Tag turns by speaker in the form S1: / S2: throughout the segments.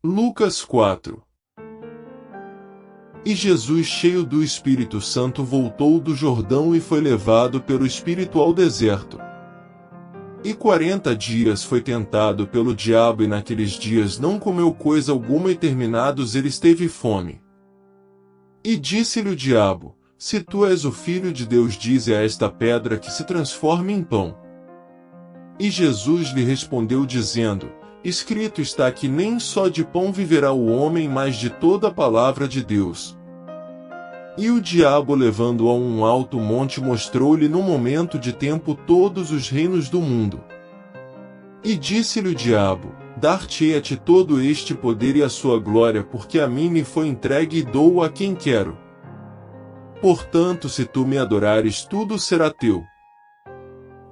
S1: Lucas 4. E Jesus, cheio do Espírito Santo, voltou do Jordão e foi levado pelo Espírito ao deserto. E 40 dias foi tentado pelo diabo, e naqueles dias não comeu coisa alguma, e terminados eles teve fome. E disse-lhe o diabo: Se tu és o Filho de Deus, dize a esta pedra que se transforme em pão. E Jesus lhe respondeu dizendo: Escrito está que nem só de pão viverá o homem, mas de toda a palavra de Deus. E o diabo, levando-o a um alto monte, mostrou-lhe num momento de tempo todos os reinos do mundo. E disse-lhe o diabo: Dar-te-ei a ti todo este poder e a sua glória, porque a mim me foi entregue e dou-o a quem quero. Portanto, se tu me adorares, tudo será teu.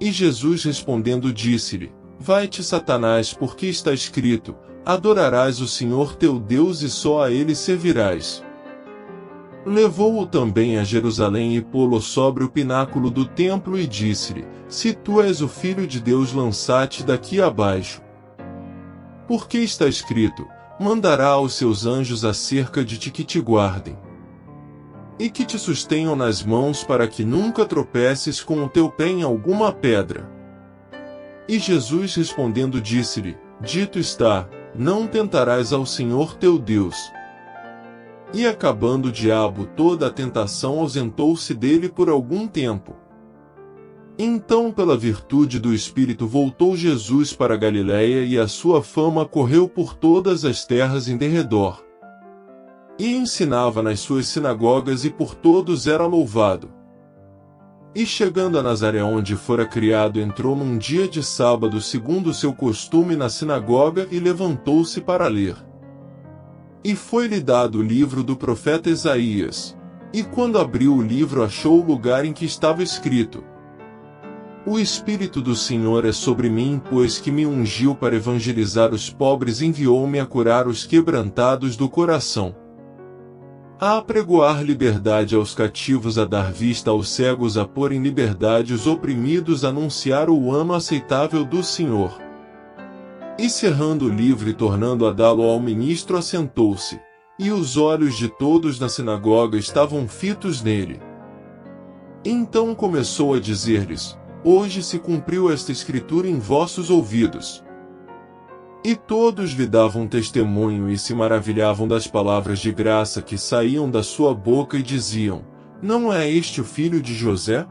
S1: E Jesus respondendo disse-lhe: Vai-te, Satanás, porque está escrito: Adorarás o Senhor teu Deus e só a ele servirás. Levou-o também a Jerusalém e pô-lo sobre o pináculo do templo e disse-lhe: Se tu és o Filho de Deus, lança-te daqui abaixo. Porque está escrito: Mandará aos seus anjos acerca de ti que te guardem, e que te sustenham nas mãos, para que nunca tropeces com o teu pé em alguma pedra. E Jesus respondendo disse-lhe: Dito está, não tentarás ao Senhor teu Deus. E acabando o diabo toda a tentação, ausentou-se dele por algum tempo. Então, pela virtude do Espírito, voltou Jesus para Galiléia, e a sua fama correu por todas as terras em derredor. E ensinava nas suas sinagogas, e por todos era louvado. E chegando a Nazaré, onde fora criado, entrou num dia de sábado, segundo o seu costume, na sinagoga, e levantou-se para ler. E foi-lhe dado o livro do profeta Isaías. E quando abriu o livro, achou o lugar em que estava escrito: O Espírito do Senhor é sobre mim, pois que me ungiu para evangelizar os pobres, enviou-me a curar os quebrantados do coração, a apregoar liberdade aos cativos, a dar vista aos cegos, a pôr em liberdade os oprimidos, a anunciar o ano aceitável do Senhor. E cerrando o livro e tornando a dá-lo ao ministro, assentou-se, e os olhos de todos na sinagoga estavam fitos nele. Então começou a dizer-lhes: Hoje se cumpriu esta escritura em vossos ouvidos. E todos lhe davam testemunho e se maravilhavam das palavras de graça que saíam da sua boca, e diziam: Não é este o filho de José?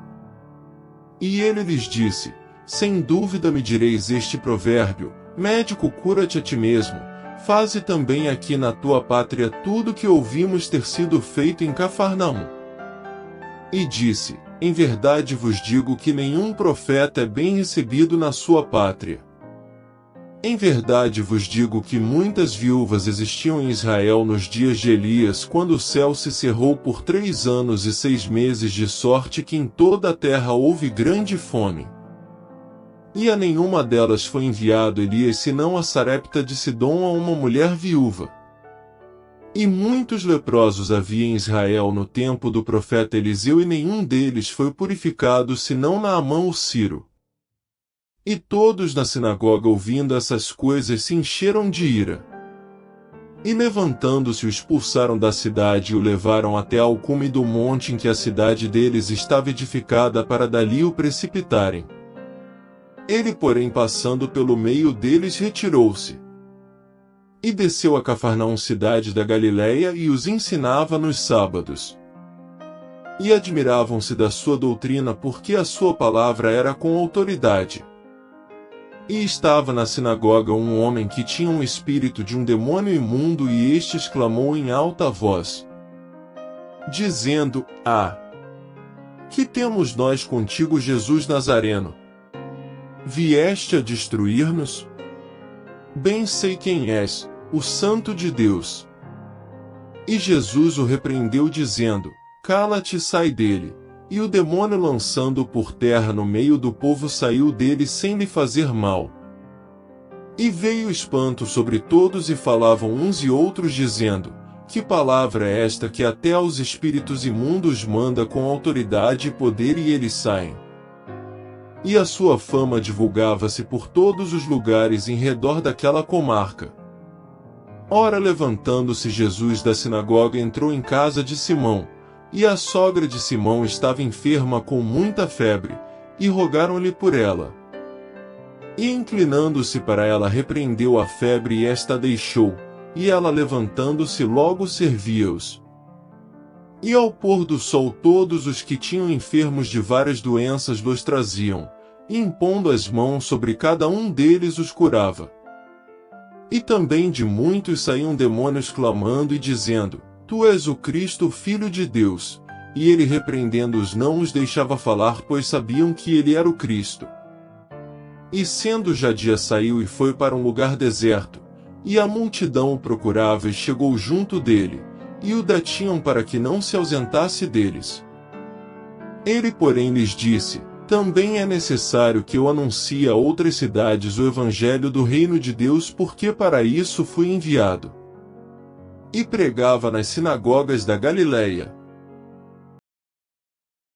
S1: E ele lhes disse: Sem dúvida me direis este provérbio: Médico, cura-te a ti mesmo, faze também aqui na tua pátria tudo que ouvimos ter sido feito em Cafarnaum. E disse: Em verdade vos digo que nenhum profeta é bem recebido na sua pátria. Em verdade vos digo que muitas viúvas existiam em Israel nos dias de Elias, quando o céu se cerrou por 3 anos e 6 meses, de sorte que em toda a terra houve grande fome. E a nenhuma delas foi enviado Elias, senão a Sarepta de Sidom, a uma mulher viúva. E muitos leprosos havia em Israel no tempo do profeta Eliseu, e nenhum deles foi purificado, senão Naamã o Ciro. E todos na sinagoga, ouvindo essas coisas, se encheram de ira. E levantando-se, o expulsaram da cidade e o levaram até ao cume do monte em que a cidade deles estava edificada, para dali o precipitarem. Ele, porém, passando pelo meio deles, retirou-se. E desceu a Cafarnaum, cidade da Galiléia, e os ensinava nos sábados. E admiravam-se da sua doutrina, porque a sua palavra era com autoridade. E estava na sinagoga um homem que tinha um espírito de um demônio imundo, e este exclamou em alta voz, dizendo: Que temos nós contigo, Jesus Nazareno? Vieste a destruir-nos? Bem sei quem és, o Santo de Deus. E Jesus o repreendeu, dizendo: Cala-te e sai dele. E o demônio, lançando-o por terra no meio do povo, saiu dele sem lhe fazer mal. E veio espanto sobre todos, e falavam uns e outros, dizendo: Que palavra é esta, que até aos espíritos imundos manda com autoridade e poder, e eles saem? E a sua fama divulgava-se por todos os lugares em redor daquela comarca. Ora, levantando-se Jesus da sinagoga, entrou em casa de Simão, e a sogra de Simão estava enferma com muita febre, e rogaram-lhe por ela. E inclinando-se para ela, repreendeu a febre, e esta deixou, e ela, levantando-se, logo servia-os. E ao pôr do sol todos os que tinham enfermos de várias doenças los traziam, e impondo as mãos sobre cada um deles os curava. E também de muitos saíam demônios clamando e dizendo: Tu és o Cristo, o Filho de Deus. E ele, repreendendo-os, não os deixava falar, pois sabiam que ele era o Cristo. E sendo já dia, saiu e foi para um lugar deserto, e a multidão o procurava e chegou junto dele, e o detinham para que não se ausentasse deles. Ele, porém, lhes disse: Também é necessário que eu anuncie a outras cidades o evangelho do reino de Deus, porque para isso fui enviado. E pregava nas sinagogas da Galileia,